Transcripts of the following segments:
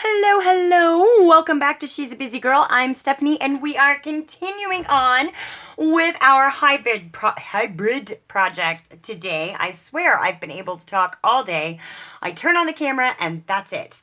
Hello, hello. Welcome back to She's a Busy Girl. I'm Stephanie, and we are continuing on with our hybrid project today. I swear I've been able to talk all day. I turn on the camera, and that's it.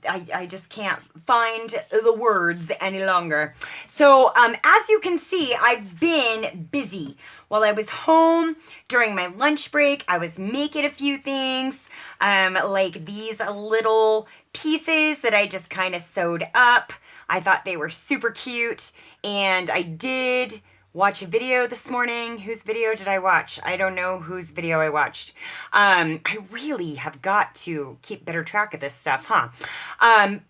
I just can't find the words any longer. So, as you can see, I've been busy. While I was home during my lunch break, I was making a few things, like these little pieces that I just kind of sewed up. I thought they were super cute, and I did watch a video this morning. Whose video did I watch? I don't know whose video I watched. I really have got to keep better track of this stuff, huh?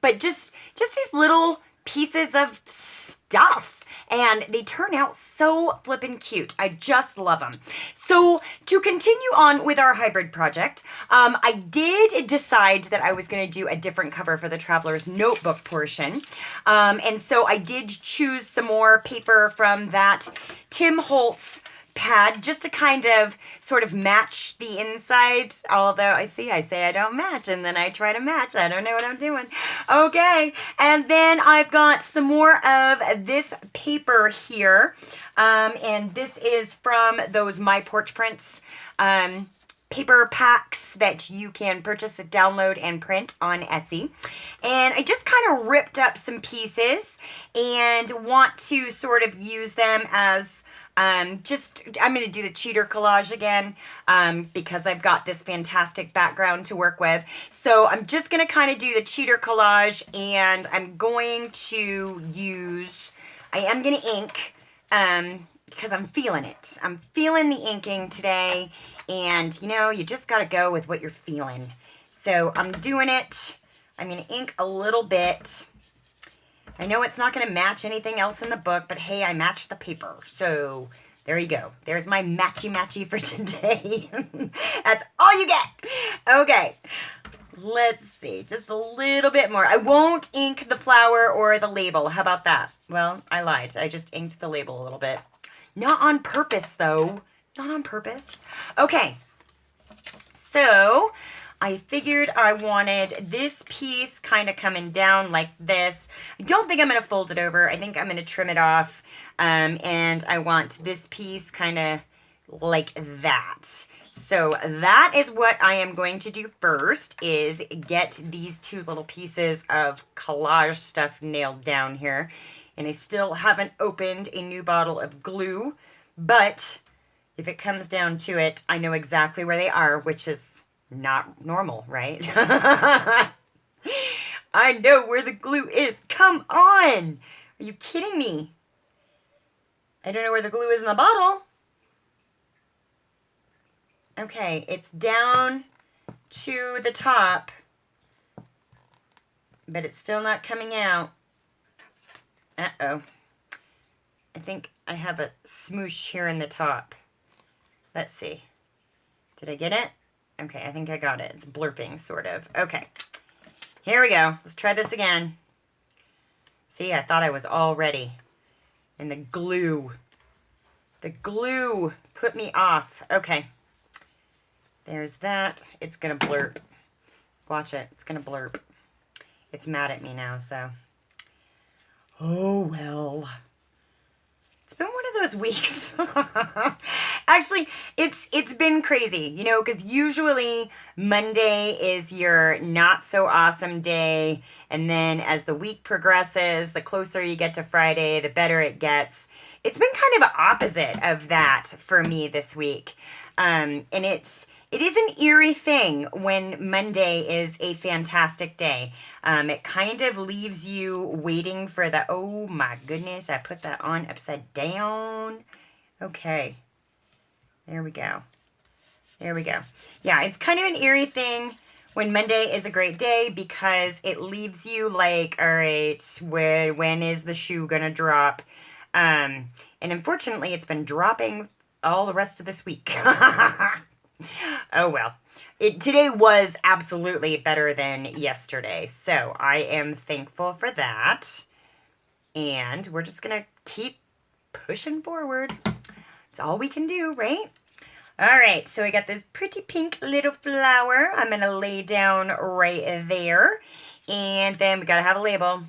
But just these little pieces of stuff. And they turn out so flippin' cute. I just love them. So to continue on with our hybrid project, I did decide that I was going to do a different cover for the Traveler's Notebook portion. And so I did choose some more paper from that Tim Holtz pad just to kind of sort of match the inside, although I say I don't match and then I try to match. I don't know what I'm doing. Okay, and then I've got some more of this paper here, and this is from those My Porch Prints paper packs that you can purchase, download, and print on Etsy. And I just kind of ripped up some pieces and want to sort of use them as I'm going to do the cheater collage again, because I've got this fantastic background to work with. So I'm just going to kind of do the cheater collage, and I'm going to use, I am going to ink, because I'm feeling it. I'm feeling the inking today, and you know, you just got to go with what you're feeling. So I'm doing it. I'm going to ink a little bit. I know it's not going to match anything else in the book, but hey, I matched the paper. So there you go. There's my matchy for today. That's all you get. Okay, let's see. Just a little bit more. I won't ink the flower or the label. How about that? Well, I lied. I just inked the label a little bit. Not on purpose, though. Not on purpose. Okay, so I figured I wanted this piece kind of coming down like this. I don't think I'm going to fold it over. I think I'm going to trim it off. And I want this piece kind of like that. So that is what I am going to do first, is get these two little pieces of collage stuff nailed down here. And I still haven't opened a new bottle of glue, but if it comes down to it, I know exactly where they are, which is not normal, right? I know where the glue is. Come on. Are you kidding me? I don't know where the glue is in the bottle. Okay, it's down to the top, but it's still not coming out. Uh-oh. I think I have a smoosh here in the top. Let's see. Did I get it? Okay, I think I got it. It's blurping, sort of. Okay, here we go. Let's try this again. See, I thought I was all ready. And the glue put me off. Okay, there's that. It's going to blurp. Watch it. It's going to blurp. It's mad at me now, so. Oh, well. It's been one of those weeks. Actually, it's been crazy, you know, because usually Monday is your not so awesome day, and then as the week progresses, the closer you get to Friday, the better it gets. It's been kind of opposite of that for me this week, and it is an eerie thing when Monday is a fantastic day. It kind of leaves you waiting for the, oh my goodness, I put that on upside down. Okay, there we go. There we go. Yeah, it's kind of an eerie thing when Monday is a great day, because it leaves you like, all right, when is the shoe gonna drop? And unfortunately, it's been dropping all the rest of this week. Oh well. Today was absolutely better than yesterday, so I am thankful for that. And we're just gonna keep pushing forward. It's all we can do, right? All right, so I got this pretty pink little flower. I'm going to lay down right there. And then we got to have a label.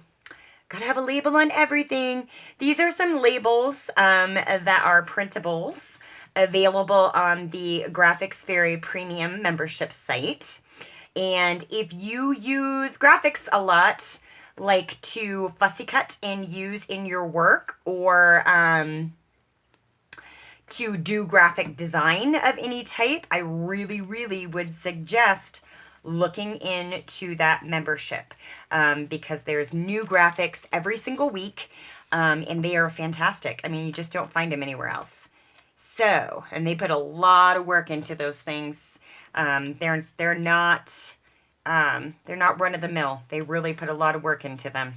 Got to have a label on everything. These are some labels that are printables available on the Graphics Fairy Premium membership site. And if you use graphics a lot, like to fussy cut and use in your work, or to do graphic design of any type, I really, really would suggest looking into that membership because there's new graphics every single week and they are fantastic. I mean, you just don't find them anywhere else. So, and they put a lot of work into those things. They're not run of the mill. They really put a lot of work into them.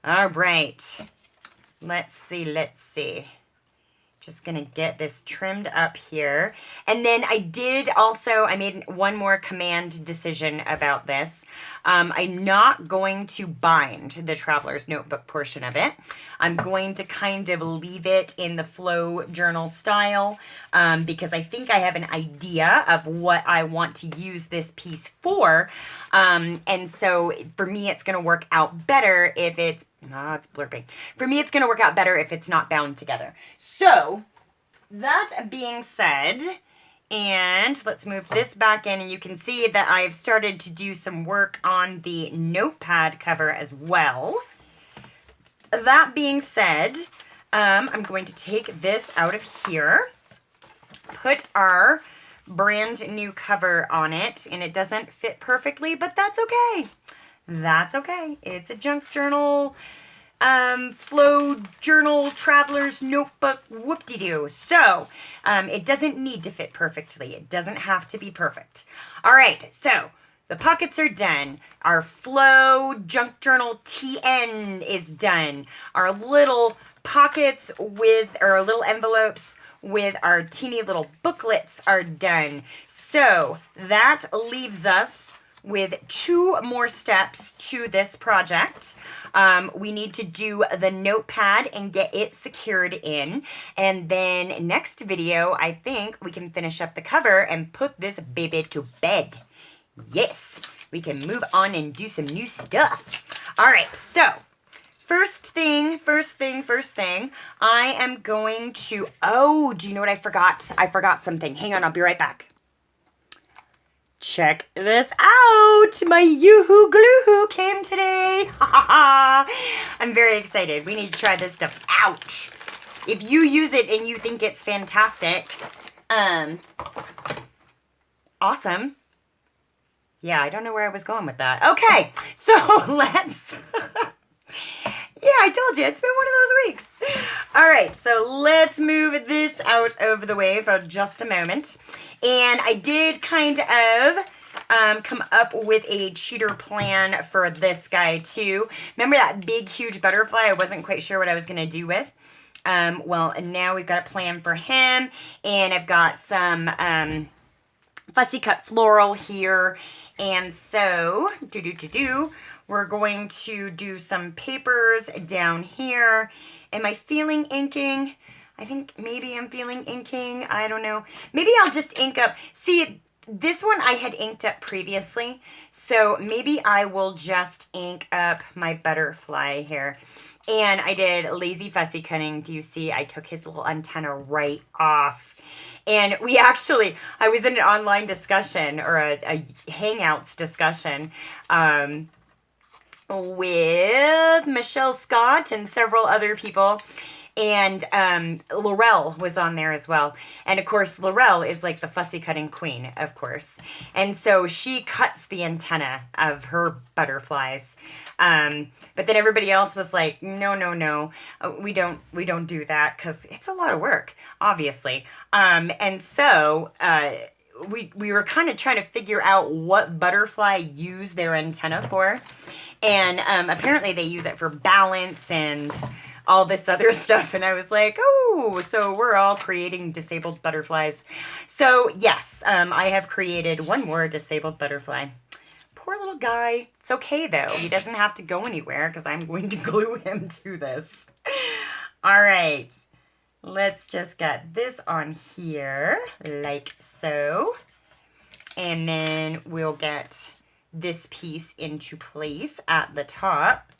All right. Let's see. Just going to get this trimmed up here. And then I made one more command decision about this. I'm not going to bind the Traveler's Notebook portion of it. I'm going to kind of leave it in the flow journal style because I think I have an idea of what I want to use this piece for. And so for me, it's going to work out better if it's blurping. For me, it's going to work out better if it's not bound together. So, that being said, and let's move this back in, and you can see that I've started to do some work on the notepad cover as well. That being said, I'm going to take this out of here, put our brand new cover on it, and it doesn't fit perfectly, but that's okay. That's okay. It's a junk journal, flow journal, traveler's notebook, whoop-de-doo. So, it doesn't need to fit perfectly. It doesn't have to be perfect. All right, so the pockets are done. Our flow junk journal TN is done. Our little pockets our little envelopes with our teeny little booklets are done. So, that leaves us with 2 more steps to this project. We need to do the notepad and get it secured in. And then next video, I think we can finish up the cover and put this baby to bed. Yes, we can move on and do some new stuff. All right, so first thing, I am going to, do you know what I forgot? I forgot something. Hang on, I'll be right back. Check this out. My Yoo-Hoo Glue came today. I'm very excited. We need to try this stuff. Ouch. If you use it and you think it's fantastic, awesome. Yeah, I don't know where I was going with that. Okay, so let's... Yeah, I told you, it's been one of those weeks. All right, so let's move this out of the way for just a moment. And I did kind of come up with a cheater plan for this guy too. Remember that big, huge butterfly I wasn't quite sure what I was going to do with? Well, now we've got a plan for him. And I've got some fussy cut floral here. And so, we're going to do some papers down here. Am I feeling inking? I think maybe I'm feeling inking. I don't know. Maybe I'll just ink up. See, this one I had inked up previously. So maybe I will just ink up my butterfly here. And I did lazy fussy cutting. Do you see? I took his little antenna right off. And I was in an online discussion or a Hangouts discussion with Michelle Scott and several other people. And Laurel was on there as well. And of course, Laurel is like the fussy cutting queen, of course. And so she cuts the antenna of her butterflies. But then everybody else was like, no, we don't do that because it's a lot of work, obviously. And so we were kind of trying to figure out what butterfly use their antenna for. And apparently they use it for balance and all this other stuff. And I was like, so we're all creating disabled butterflies. So yes, I have created one more disabled butterfly. Poor little guy. It's okay though. He doesn't have to go anywhere because I'm going to glue him to this. All right. let's just get this on here like so. And then we'll get this piece into place at the top.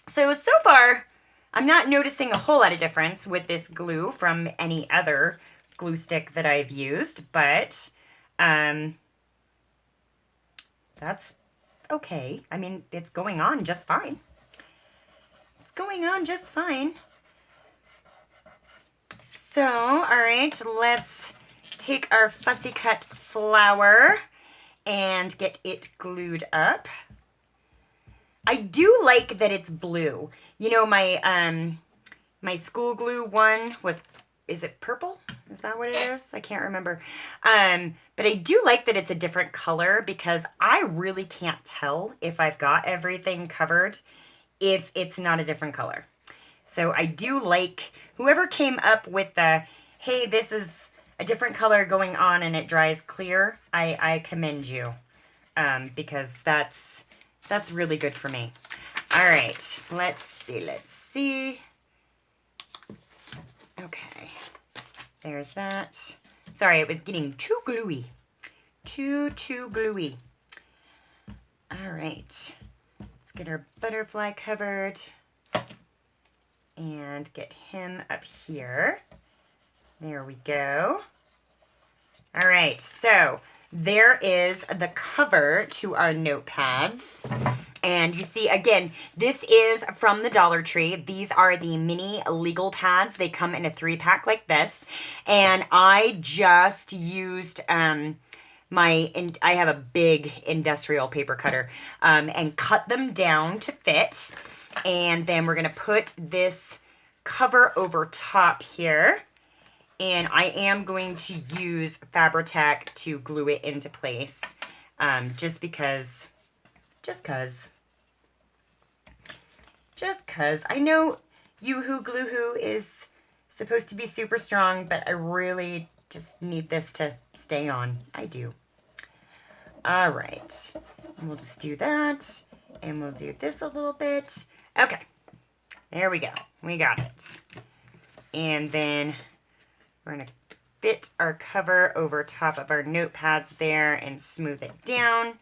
So far, I'm not noticing a whole lot of difference with this glue from any other glue stick that I've used, but that's okay. I mean, it's going on just fine. It's going on just fine. So, all right, let's take our fussy cut flower and get it glued up. I do like that it's blue. You know, my my school glue one was, is it purple? Is that what it is? I can't remember. But I do like that it's a different color because I really can't tell if I've got everything covered if it's not a different color. So I do like whoever came up with the, hey, this is a different color going on and it dries clear. I commend you because that's really good for me. All right, let's see. Okay, there's that. Sorry, it was getting too gluey. Too gluey. All right, let's get our butterfly covered and get him up here. There we go. All right, so there is the cover to our notepads. And you see, again, this is from the Dollar Tree. These are the mini legal pads. They come in a 3-pack like this. And I just used I have a big industrial paper cutter and cut them down to fit. And then we're going to put this cover over top here. And I am going to use Fabri-Tac to glue it into place, just because I know Yoo-Hoo Glue-Hoo is supposed to be super strong, but I really just need this to stay on. I do. All right, and we'll just do that, and we'll do this a little bit. Okay, there we go. We got it. And then we're going to fit our cover over top of our notepads there and smooth it down.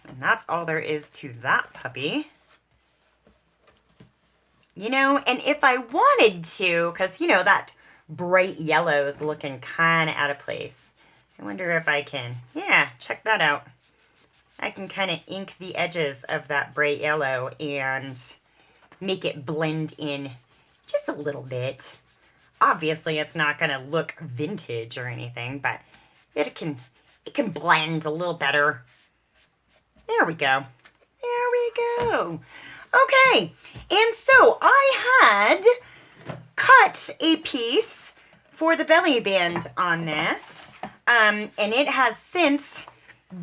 And that's all there is to that puppy. You know, and if I wanted to, because, you know, that bright yellow is looking kind of out of place. I wonder if I can, yeah, check that out. I can kind of ink the edges of that bright yellow and make it blend in just a little bit. Obviously, it's not going to look vintage or anything, but it can blend a little better. There we go. There we go. Okay, and so I had cut a piece for the belly band on this, and it has since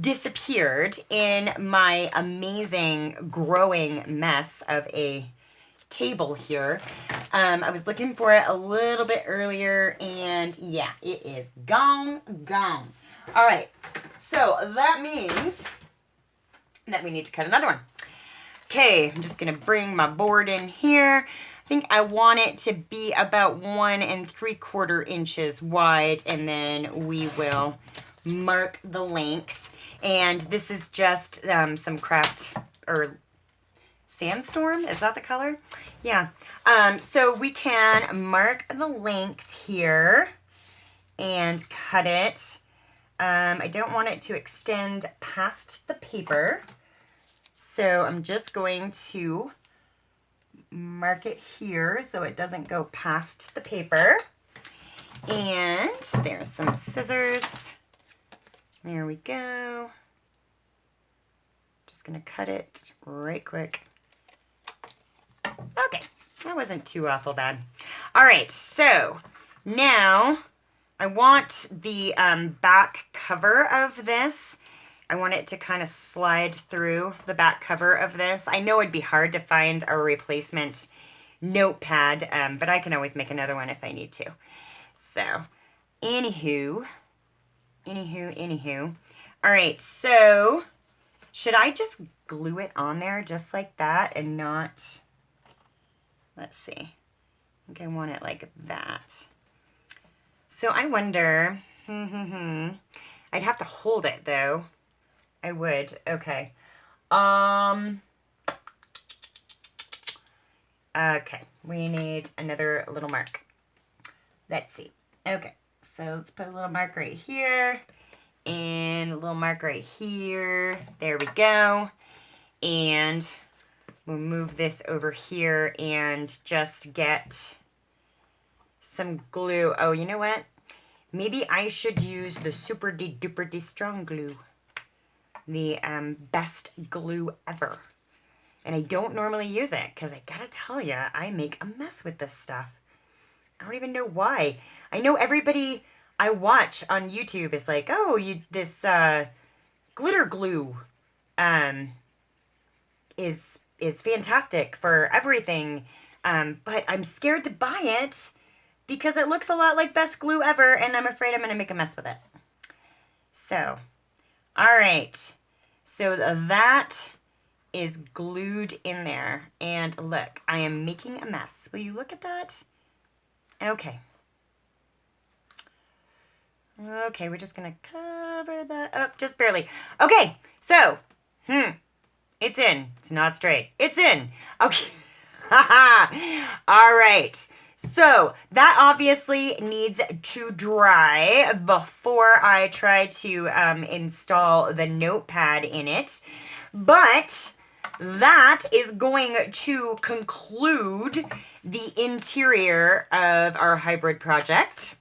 disappeared in my amazing growing mess of a table here. I was looking for it a little bit earlier, and yeah, it is gone. All right, so that means that we need to cut another one. Okay, I'm just gonna bring my board in here. I think I want it to be about 1 3/4 inches wide, and then we will mark the length. And this is just some craft or sandstorm, is that the color? Yeah. So we can mark the length here and cut it. I don't want it to extend past the paper. So I'm just going to mark it here so it doesn't go past the paper. And there's some scissors. There we go. Just gonna cut it right quick. Okay, that wasn't too awful bad. All right, so now I want the back cover of this. I want it to kind of slide through the back cover of this. I know it'd be hard to find a replacement notepad, but I can always make another one if I need to. So, anywho. All right, so should I just glue it on there just like that and not Let's see. I think I want it like that. So I wonder, I'd have to hold it though. I would, okay. Okay, we need another little mark. Let's see. Okay, so let's put a little mark right here and a little mark right here. There we go. And we'll move this over here and just get some glue. Oh, you know what? Maybe I should use the super duper strong glue. The best glue ever. And I don't normally use it because I gotta tell you, I make a mess with this stuff. I don't even know why. I know everybody I watch on YouTube is like, oh, this glitter glue is fantastic for everything. But I'm scared to buy it because it looks a lot like best glue ever, and I'm afraid I'm gonna make a mess with it. So, all right. So that is glued in there. And look, I am making a mess. Will you look at that? Okay. Okay, we're just gonna cover that up just barely. Okay, so, it's in. It's not straight. It's in. Okay. All right. So that obviously needs to dry before I try to install the notepad in it. But that is going to conclude the interior of our hybrid project.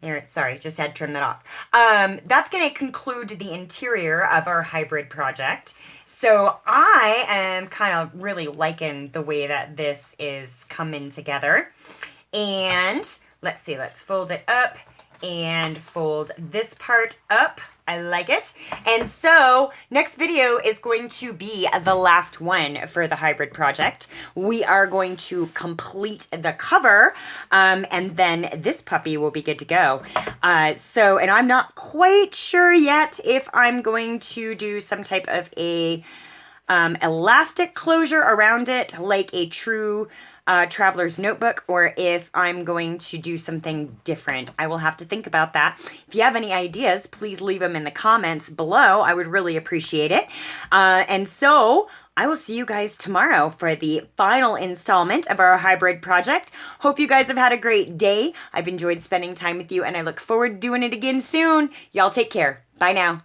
There, sorry, just had to turn that off. That's going to conclude the interior of our hybrid project. So I am kind of really liking the way that this is coming together. And let's see, let's fold it up and fold this part up. I like it. And so next video is going to be the last one for the hybrid project. We are going to complete the cover, and then this puppy will be good to go. And I'm not quite sure yet if I'm going to do some type of a elastic closure around it, like a true traveler's notebook, or if I'm going to do something different. I will have to think about that. If you have any ideas, please leave them in the comments below. I would really appreciate it. And so I will see you guys tomorrow for the final installment of our hybrid project. Hope you guys have had a great day. I've enjoyed spending time with you, and I look forward to doing it again soon. Y'all take care. Bye now.